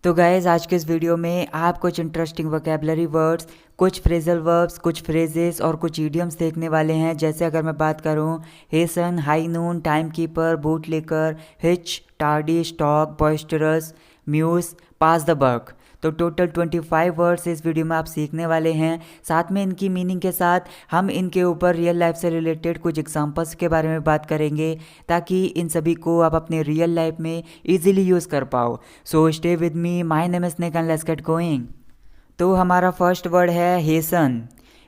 तो गाइज़ आज के इस वीडियो में आप कुछ इंटरेस्टिंग वोकेबलरी वर्ड्स, कुछ फ्रेजल वर्ब्स, कुछ फ्रेजेस और कुछ इडियम्स देखने वाले हैं। जैसे अगर मैं बात करूं, hasten, high noon, time keeper, boot licker, hitch, tardy, stock, boisterous, muse, pass the buck. तो टोटल 25 वर्ड्स इस वीडियो में आप सीखने वाले हैं। साथ में इनकी मीनिंग के साथ हम इनके ऊपर रियल लाइफ से रिलेटेड कुछ एग्जांपल्स के बारे में बात करेंगे, ताकि इन सभी को आप अपने रियल लाइफ में इजीली यूज़ कर पाओ। So stay with me, my name is Nick and let's get going. तो हमारा फर्स्ट वर्ड है हेसन।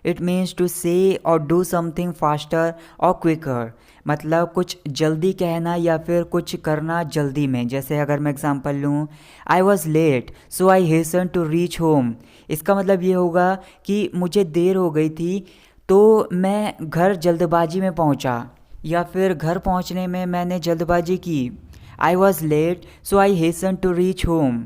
इट मीन्स टू से और डू समथिंग फास्टर और क्विकर। मतलब कुछ जल्दी कहना या फिर कुछ करना जल्दी में। जैसे अगर मैं एग्जांपल लूँ, I was late so I hasten to reach home. इसका मतलब ये होगा कि मुझे देर हो गई थी तो मैं घर जल्दबाजी में पहुँचा, या फिर घर पहुँचने में मैंने जल्दबाजी की। I was late so I hasten to reach home.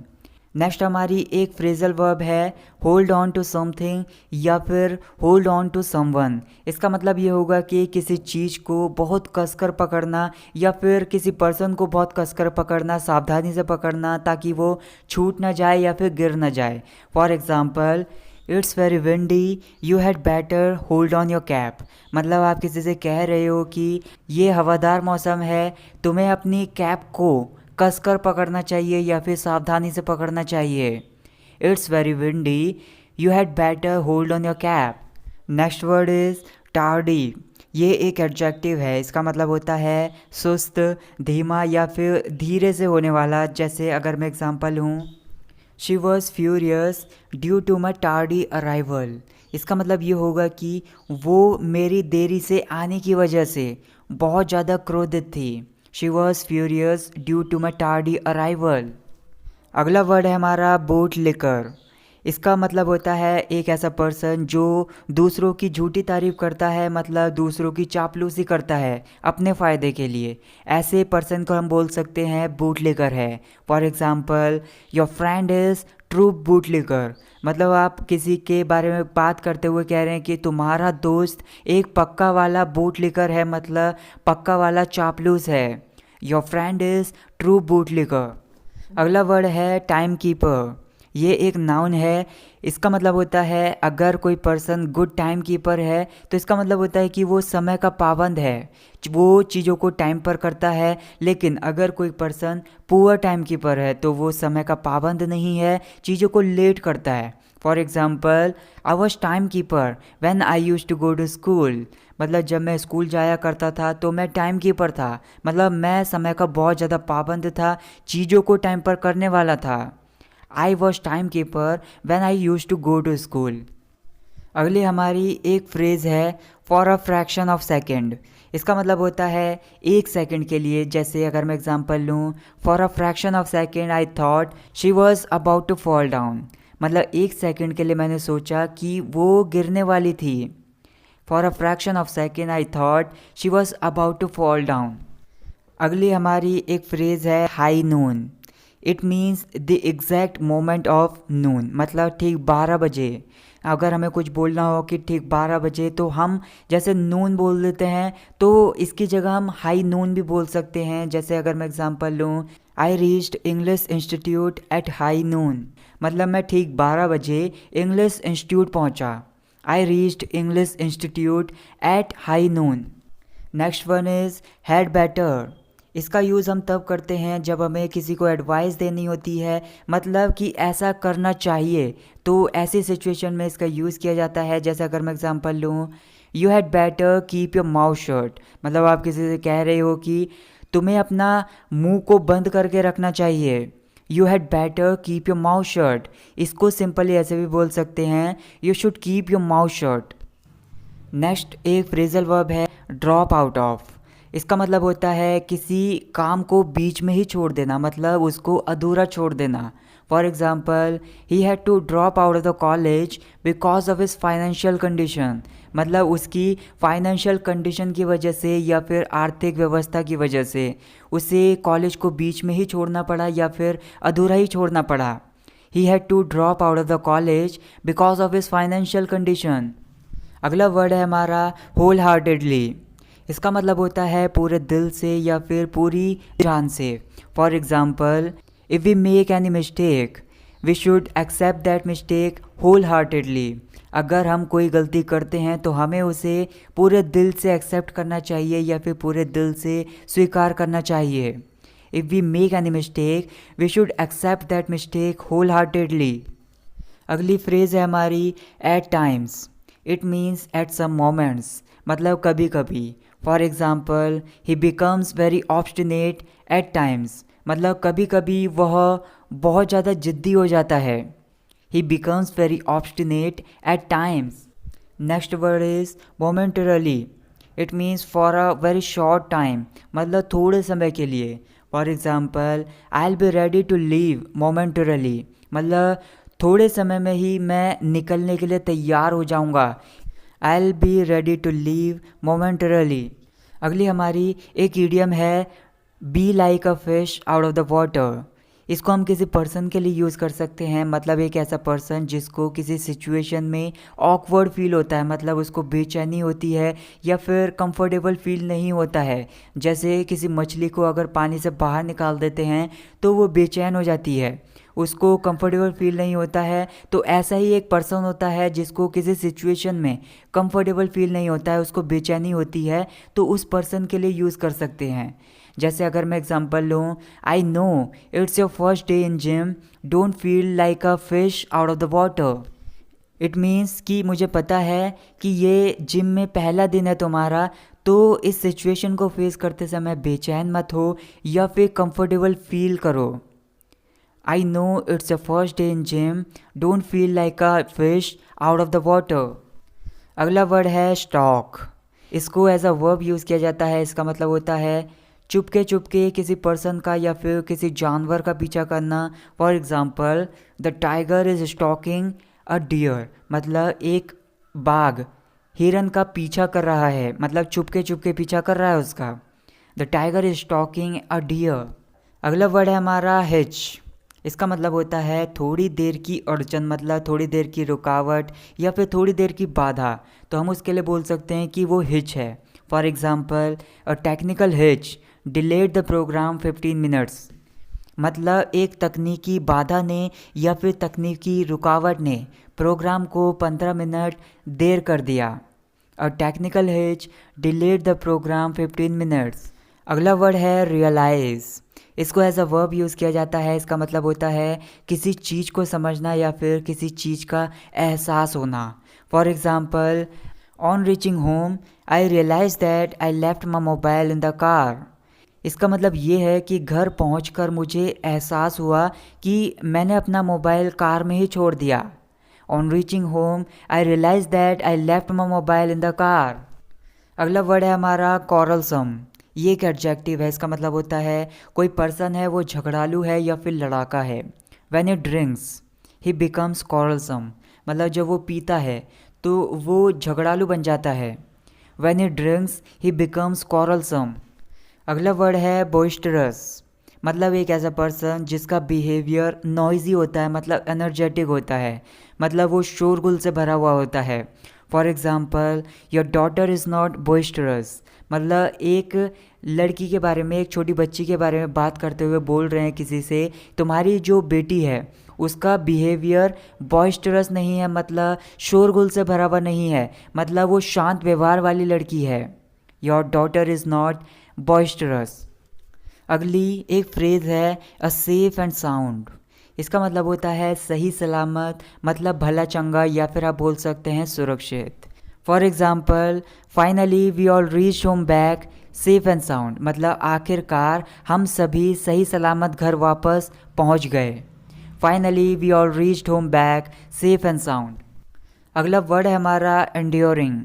Next हमारी एक फ्रेजल वर्ब है होल्ड ऑन टू समथिंग या फिर होल्ड ऑन टू समवन। इसका मतलब ये होगा कि किसी चीज़ को बहुत कसकर पकड़ना या फिर किसी पर्सन को बहुत कसकर पकड़ना, सावधानी से पकड़ना, ताकि वो छूट ना जाए या फिर गिर ना जाए। For example, it's very windy you had better hold on your cap. मतलब आप किसी से कह रहे हो कि ये हवादार मौसम है, तुम्हें अपनी कैप को कसकर पकड़ना चाहिए या फिर सावधानी से पकड़ना चाहिए। It's very windy you had better hold on your cap. Next word is tardy. ये एक एडजेक्टिव है। इसका मतलब होता है सुस्त, धीमा या फिर धीरे से होने वाला। जैसे अगर मैं एग्जांपल हूँ, she was furious due to my tardy arrival. इसका मतलब ये होगा कि वो मेरी देरी से आने की वजह से बहुत ज़्यादा क्रोधित थी। She was furious due to my tardy arrival. अगला वर्ड है हमारा बूट लिकर। इसका मतलब होता है एक ऐसा पर्सन जो दूसरों की झूठी तारीफ करता है, मतलब दूसरों की चापलूसी करता है अपने फ़ायदे के लिए। ऐसे पर्सन को हम बोल सकते हैं बूट लिकर है। For example, your friend is true boot liquor. मतलब आप किसी के बारे में बात करते हुए कह रहे हैं कि तुम्हारा दोस्त एक पक्का वाला बूट लिकर है, मतलब पक्का वाला चापलूस है। Your friend is true boot liquor. अगला वर्ड है टाइम कीपर। ये एक नाउन है। इसका मतलब होता है अगर कोई पर्सन गुड टाइम कीपर है तो इसका मतलब होता है कि वो समय का पाबंद है, वो चीज़ों को टाइम पर करता है। लेकिन अगर कोई पर्सन पुअर टाइम कीपर है तो वो समय का पाबंद नहीं है, चीज़ों को लेट करता है। For example, I was time keeper when I used to go to school. मतलब जब मैं स्कूल जाया करता था तो मैं टाइम कीपर था, मतलब मैं समय का बहुत ज़्यादा पाबंद था, चीज़ों को टाइम पर करने वाला था। I was time keeper when I used to go to school. अगली हमारी एक फ्रेज़ है for a fraction of second. इसका मतलब होता है एक सेकंड के लिए। जैसे अगर मैं एग्जांपल लूँ, for a fraction of second I thought she was about to fall down. मतलब एक सेकंड के लिए मैंने सोचा कि वो गिरने वाली थी। For a fraction of second I thought she was about to fall down. अगली हमारी एक फ्रेज़ है high noon. It means the exact moment of noon. मतलब ठीक 12 बजे। अगर हमें कुछ बोलना हो कि ठीक 12 बजे, तो हम जैसे नून बोल देते हैं, तो इसकी जगह हम हाई नून भी बोल सकते हैं। जैसे अगर मैं एग्जांपल लूँ, I reached English institute at high noon. मतलब मैं ठीक 12 बजे इंग्लिश इंस्टीट्यूट पहुँचा। I reached English institute at high noon. Next one is had better. इसका यूज़ हम तब करते हैं जब हमें किसी को एडवाइस देनी होती है, मतलब कि ऐसा करना चाहिए, तो ऐसी सिचुएशन में इसका यूज़ किया जाता है। जैसे अगर मैं एग्जांपल लूँ, you had better keep your mouth shut. मतलब आप किसी से कह रहे हो कि तुम्हें अपना मुंह को बंद करके रखना चाहिए। You had better keep your mouth shut. इसको सिंपली ऐसे भी बोल सकते हैं, you should keep your mouth shut. Next एक फ्रेजल वर्ब है ड्रॉप आउट ऑफ। इसका मतलब होता है किसी काम को बीच में ही छोड़ देना, मतलब उसको अधूरा छोड़ देना। For example, he had to drop out of the college because of his financial condition. मतलब उसकी फाइनेंशियल कंडीशन की वजह से या फिर आर्थिक व्यवस्था की वजह से उसे कॉलेज को बीच में ही छोड़ना पड़ा या फिर अधूरा ही छोड़ना पड़ा। He had to drop out of the college because of his financial condition. अगला वर्ड है हमारा होल हार्टेडली। इसका मतलब होता है पूरे दिल से या फिर पूरी जान से। For example, if we make any mistake we should accept that mistake wholeheartedly. अगर हम कोई गलती करते हैं तो हमें उसे पूरे दिल से एक्सेप्ट करना चाहिए या फिर पूरे दिल से स्वीकार करना चाहिए। If we make any mistake we should accept that mistake wholeheartedly. अगली फ्रेज़ है हमारी at times. It means at some moments, मतलब कभी कभी। For example he becomes very obstinate at times, मतलब कभी कभी वह बहुत ज़्यादा ज़िद्दी हो जाता है। He becomes very obstinate at times. Next word is momentarily. It means for a very short time, मतलब थोड़े समय के लिए। For example I will be ready to leave momentarily, मतलब थोड़े समय में ही मैं निकलने के लिए तैयार हो जाऊंगा। I will be ready to leave momentarily. अगली हमारी एक इडियम है be like a fish out of the water. इसको हम किसी पर्सन के लिए यूज़ कर सकते हैं, मतलब एक ऐसा पर्सन जिसको किसी सिचुएशन में ऑकवर्ड फील होता है, मतलब उसको बेचैनी होती है या फिर कंफर्टेबल फील नहीं होता है। जैसे किसी मछली को अगर पानी से बाहर निकाल देते हैं तो वो बेचैन हो जाती है, उसको कंफर्टेबल फील नहीं होता है। तो ऐसा ही एक पर्सन होता है जिसको किसी सिचुएशन में कंफर्टेबल फील नहीं होता है, उसको बेचैनी होती है, तो उस पर्सन के लिए यूज़ कर सकते हैं। जैसे अगर मैं एग्जांपल लूँ, I know it's your first day in gym, don't feel like a fish out of the water. It means कि मुझे पता है कि ये जिम में पहला दिन है तुम्हारा, तो इस सिचुएशन को फेस करते समय बेचैन मत हो या फिर कंफर्टेबल फील करो। I know it's your first day in gym, don't feel like a fish out of the water. अगला वर्ड है स्टॉक। इसको एज अ वर्ब यूज़ किया जाता है। इसका मतलब होता है चुपके चुपके किसी पर्सन का या फिर किसी जानवर का पीछा करना। For example the tiger is stalking a deer, मतलब एक बाघ हिरन का पीछा कर रहा है, मतलब चुपके चुपके पीछा कर रहा है उसका। The tiger is stalking a deer. अगला वर्ड है हमारा हिच। इसका मतलब होता है थोड़ी देर की अड़चन, मतलब थोड़ी देर की रुकावट या फिर थोड़ी देर की बाधा। तो हम उसके लिए बोल सकते हैं कि वो हिच है। For example a technical hitch delayed the programme 15 minutes, मतलब एक तकनीकी बाधा ने या फिर तकनीकी रुकावट ने प्रोग्राम को 15 मिनट देर कर दिया। A technical hitch delayed the programme 15 minutes. अगला वर्ड है रियलाइज़। इसको एज अ वर्ब यूज़ किया जाता है। इसका मतलब होता है किसी चीज़ को समझना या फिर किसी चीज़ का एहसास होना। For example on reaching home I realise that I left my mobile in the car. इसका मतलब ये है कि घर पहुंचकर मुझे एहसास हुआ कि मैंने अपना मोबाइल कार में ही छोड़ दिया। On reaching home I realise that I left my mobile in the car. अगला वर्ड है हमारा कॉरलसम। ये एक एडजेक्टिव है। इसका मतलब होता है कोई पर्सन है वो झगड़ालू है या फिर लड़ाका है। When he drinks he becomes quarrelsome, मतलब जब वो पीता है तो वो झगड़ालू बन जाता है। When he drinks he becomes quarrelsome. अगला वर्ड है बोइस्टरस, मतलब एक ऐसा पर्सन जिसका बिहेवियर नॉइजी होता है, मतलब एनर्जेटिक होता है, मतलब वो शोरगुल से भरा हुआ होता है। For example your daughter is not boisterous, मतलब एक लड़की के बारे में, एक छोटी बच्ची के बारे में बात करते हुए बोल रहे हैं किसी से, तुम्हारी जो बेटी है उसका बिहेवियर बॉइस्टरस नहीं है, मतलब शोरगुल से भरा हुआ नहीं है, मतलब वो शांत व्यवहार वाली लड़की है। Your daughter is not boisterous. अगली एक फ्रेज़ है अ सेफ एंड साउंड। इसका मतलब होता है सही सलामत, मतलब भला चंगा या फिर आप बोल सकते हैं सुरक्षित। For example finally we all reach home back safe and sound, मतलब आखिरकार हम सभी सही सलामत घर वापस पहुंच गए। Finally we all reached home back safe and sound. अगला वर्ड है हमारा एंड्योरिंग।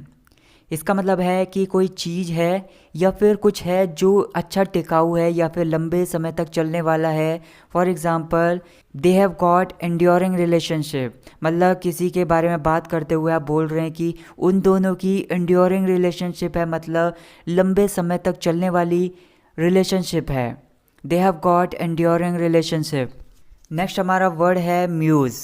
इसका मतलब है कि कोई चीज़ है या फिर कुछ है जो अच्छा टिकाऊ है या फिर लंबे समय तक चलने वाला है। For example they have got enduring relationship, मतलब किसी के बारे में बात करते हुए आप बोल रहे हैं कि उन दोनों की एंड्योरिंग रिलेशनशिप है, मतलब लंबे समय तक चलने वाली रिलेशनशिप है। They have got enduring relationship. Next हमारा वर्ड है म्यूज़।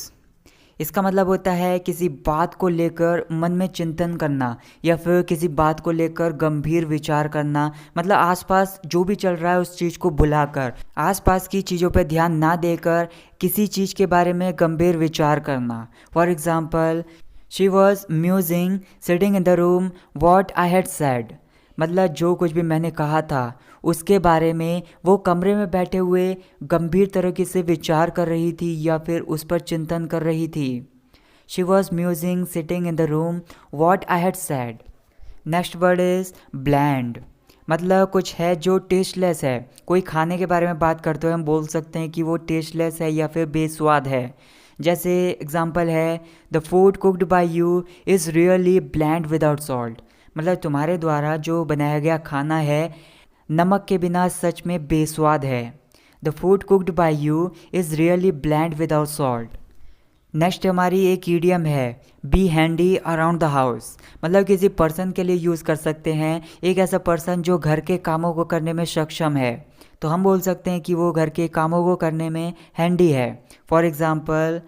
इसका मतलब होता है किसी बात को लेकर मन में चिंतन करना या फिर किसी बात को लेकर गंभीर विचार करना। मतलब आसपास जो भी चल रहा है उस चीज़ को भुलाकर, आसपास की चीज़ों पर ध्यान ना देकर किसी चीज़ के बारे में गंभीर विचार करना। For example, she was musing sitting in the room what I had said. मतलब जो कुछ भी मैंने कहा था उसके बारे में वो कमरे में बैठे हुए गंभीर तरीके से विचार कर रही थी या फिर उस पर चिंतन कर रही थी। She was musing sitting in the room what I had said. Next word is bland. मतलब कुछ है जो टेस्टलेस है। कोई खाने के बारे में बात करते हुए हम बोल सकते हैं कि वो टेस्टलेस है या फिर बेस्वाद है। जैसे एग्जाम्पल है, the food cooked by you is really bland without salt. मतलब तुम्हारे द्वारा जो बनाया गया खाना है नमक के बिना सच में बेस्वाद है। The food cooked by you is really bland without salt. Next हमारी एक ईडियम है, be handy around the house. मतलब किसी पर्सन के लिए यूज़ कर सकते हैं, एक ऐसा पर्सन जो घर के कामों को करने में सक्षम है। तो हम बोल सकते हैं कि वो घर के कामों को करने में हैंडी है। For example,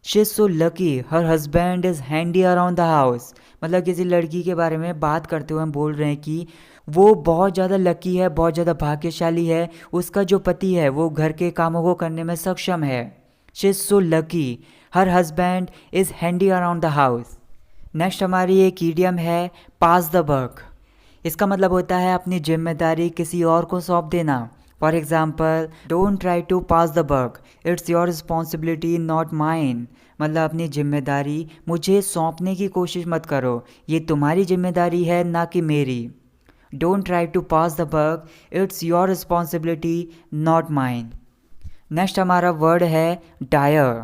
she is so lucky her husband is handy around the house. मतलब किसी लड़की के बारे में बात करते हुए हम बोल रहे हैं कि वो बहुत ज़्यादा लकी है, बहुत ज़्यादा भाग्यशाली है, उसका जो पति है वो घर के कामों को करने में सक्षम है। She is so lucky her husband is handy around the house. Next हमारी एक ईडियम है, पास द बक। इसका मतलब होता है अपनी जिम्मेदारी किसी और को सौंप देना। For example, don't try to pass the buck, it's your responsibility not mine. मतलब अपनी जिम्मेदारी मुझे सौंपने की कोशिश मत करो, ये तुम्हारी जिम्मेदारी है ना कि मेरी। Don't try to pass the buck, it's your responsibility not mine. Next हमारा वर्ड है डायर।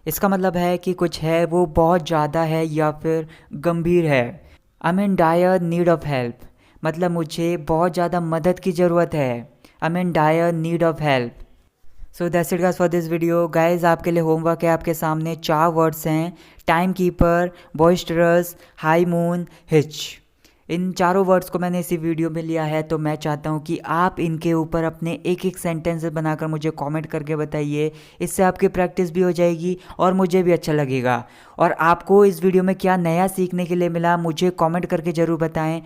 इसका मतलब है कि कुछ है वो बहुत ज़्यादा है या फिर गंभीर है। I am in dire need of help. मतलब मुझे बहुत ज़्यादा मदद की ज़रूरत है। I am in dire need of help. So that's it guys for this video. Guys आपके लिए होमवर्क है, आपके सामने 4 वर्ड्स हैं, time keeper, boisterous, high moon, hitch. इन चारों वर्ड्स को मैंने इसी वीडियो में लिया है, तो मैं चाहता हूँ कि आप इनके ऊपर अपने एक एक सेंटेंसेस बनाकर मुझे कमेंट करके बताइए। इससे आपकी प्रैक्टिस भी हो जाएगी और मुझे भी अच्छा लगेगा। और आपको इस वीडियो में क्या नया सीखने के लिए मिला मुझे कमेंट करके ज़रूर बताएं।